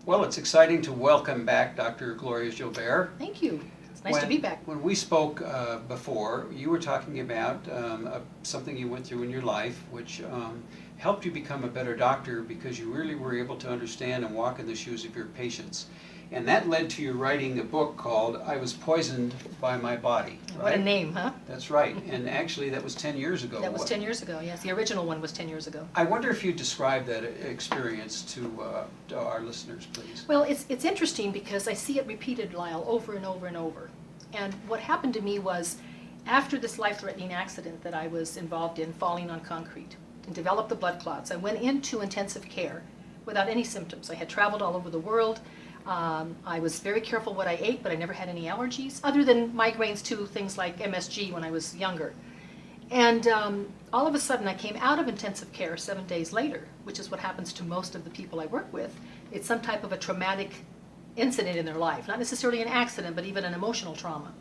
Well, it's exciting to welcome back Dr. Gloria Gilbere. Thank you. It's nice to be back. When we spoke before, you were talking about something you went through in your life which helped you become a better doctor because you really were able to understand and walk in the shoes of your patients. And that led to you writing a book called I Was Poisoned by My Body. Right? What a name, huh? That's right. And actually that was 10 years ago. That was 10 years ago, yes. The original one was 10 years ago. I wonder if you'd describe that experience to our listeners, please. Well, it's interesting because I see it repeated, Lyle, over and over and over. And what happened to me was, after this life-threatening accident that I was involved in, falling on concrete, and developed the blood clots, I went into intensive care without any symptoms. I had traveled all over the world. I was very careful what I ate, but I never had any allergies, other than migraines to things like MSG when I was younger. And all of a sudden, I came out of intensive care 7 days later, which is what happens to most of the people I work with. It's some type of a traumatic incident in their life, not necessarily an accident, but even an emotional trauma.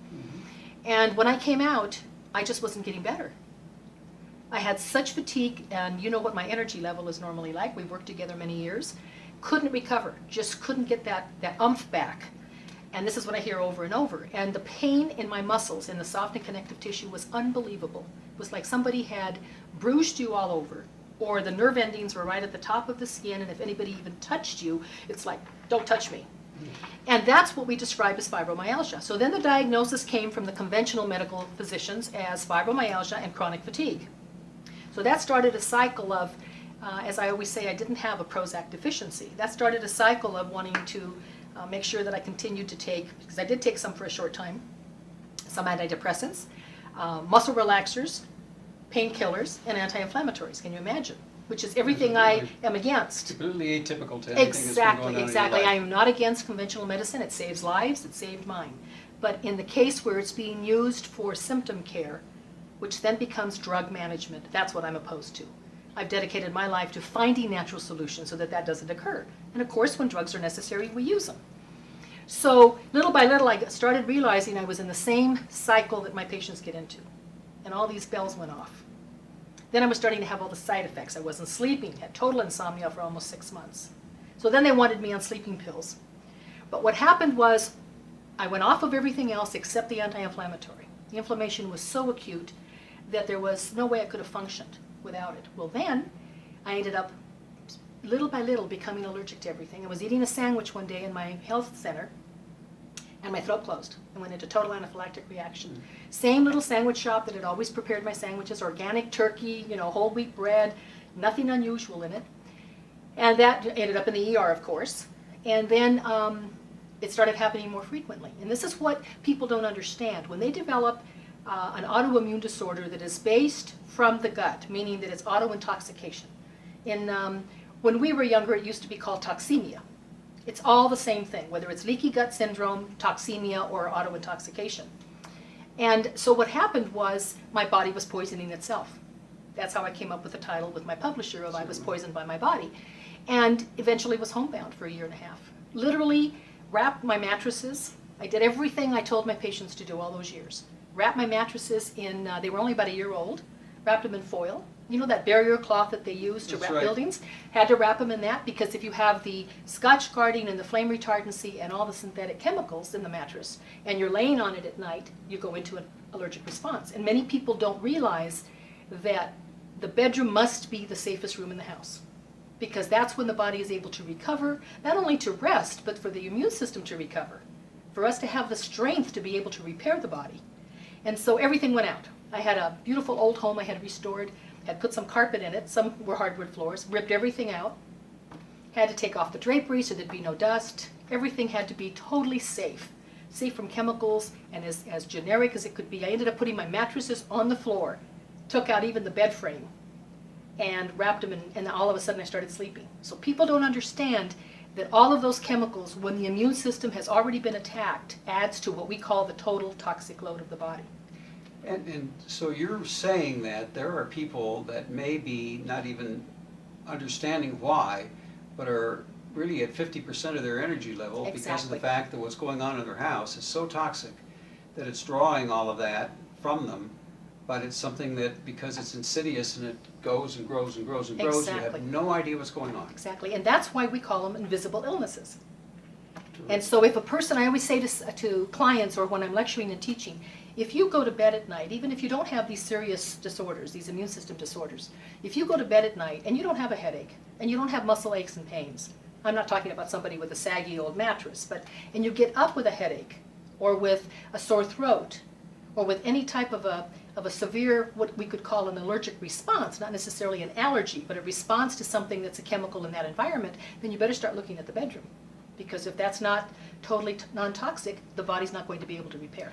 And when I came out, I just wasn't getting better. I had such fatigue, and you know what my energy level is normally like. We've worked together many years. Couldn't recover, just couldn't get that oomph back. And this is what I hear over and over. And the pain in my muscles, in the soft and connective tissue, was unbelievable. It was like somebody had bruised you all over, or the nerve endings were right at the top of the skin, and if anybody even touched you, it's like, don't touch me. And that's what we describe as fibromyalgia. So then the diagnosis came from the conventional medical physicians as fibromyalgia and chronic fatigue. So that started a cycle of, as I always say, I didn't have a Prozac deficiency. That started a cycle of wanting to make sure that I continued to take, because I did take some for a short time, some antidepressants, muscle relaxers, painkillers, and anti-inflammatories. Can you imagine? Which is everything I am against. Completely atypical to anything that's been going on in your Exactly. life. I am not against conventional medicine. It saves lives. It saved mine. But in the case where it's being used for symptom care, which then becomes drug management, that's what I'm opposed to. I've dedicated my life to finding natural solutions so that that doesn't occur. And of course, when drugs are necessary, we use them. So little by little, I started realizing I was in the same cycle that my patients get into. And all these bells went off. Then I was starting to have all the side effects. I wasn't sleeping, had total insomnia for almost 6 months. So then they wanted me on sleeping pills. But what happened was I went off of everything else except the anti-inflammatory. The inflammation was so acute that there was no way I could have functioned without it. Well, then I ended up little by little becoming allergic to everything. I was eating a sandwich one day in my health center and my throat closed. I went into total anaphylactic reaction. Same little sandwich shop that had always prepared my sandwiches, organic turkey, you know, whole wheat bread, nothing unusual in it. And that ended up in the ER, of course. And then it started happening more frequently. And this is what people don't understand. When they develop an autoimmune disorder that is based from the gut, meaning that it's autointoxication. When we were younger, it used to be called toxemia. It's all the same thing, whether it's leaky gut syndrome, toxemia, or autointoxication. And so what happened was my body was poisoning itself. That's how I came up with the title with my publisher of I Was Poisoned by My Body. And eventually was homebound for 1.5 years. Literally wrapped my mattresses. I did everything I told my patients to do all those years. Wrapped my mattresses in, they were only about 1 year old, wrapped them in foil. You know that barrier cloth that they use to wrap buildings? Had to wrap them in that because if you have the Scotch guarding and the flame retardancy and all the synthetic chemicals in the mattress and you're laying on it at night, you go into an allergic response. And many people don't realize that the bedroom must be the safest room in the house because that's when the body is able to recover, not only to rest, but for the immune system to recover, for us to have the strength to be able to repair the body. And so everything went out. I had a beautiful old home I had restored, had put some carpet in it, some were hardwood floors, ripped everything out, had to take off the drapery so there'd be no dust. Everything had to be totally safe from chemicals and as generic as it could be. I ended up putting my mattresses on the floor, took out even the bed frame, and wrapped them, and all of a sudden I started sleeping. So people don't understand that all of those chemicals, when the immune system has already been attacked, adds to what we call the total toxic load of the body. And so you're saying that there are people that may be not even understanding why, but are really at 50% of their energy level because of the fact that what's going on in their house is so toxic that it's drawing all of that from them, but it's something that, because it's insidious and it goes and grows and grows and grows, you have no idea what's going on. Exactly, and that's why we call them invisible illnesses. And so if a person, I always say to clients or when I'm lecturing and teaching, if you go to bed at night, even if you don't have these serious disorders, these immune system disorders, if you go to bed at night and you don't have a headache and you don't have muscle aches and pains, I'm not talking about somebody with a saggy old mattress, and you get up with a headache or with a sore throat or with any type of a severe, what we could call an allergic response, not necessarily an allergy, but a response to something that's a chemical in that environment, then you better start looking at the bedroom. Because if that's not totally non-toxic, the body's not going to be able to repair.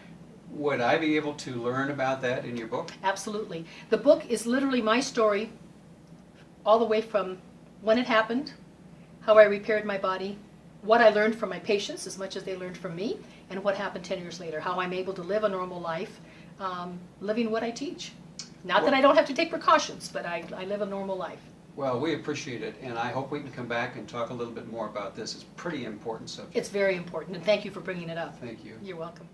Would I be able to learn about that in your book? Absolutely. The book is literally my story all the way from when it happened, how I repaired my body, what I learned from my patients as much as they learned from me, and what happened 10 years later, how I'm able to live a normal life, living what I teach. Not that I don't have to take precautions, but I live a normal life. Well, we appreciate it, and I hope we can come back and talk a little bit more about this. It's a pretty important subject. It's very important, and thank you for bringing it up. Thank you. You're welcome.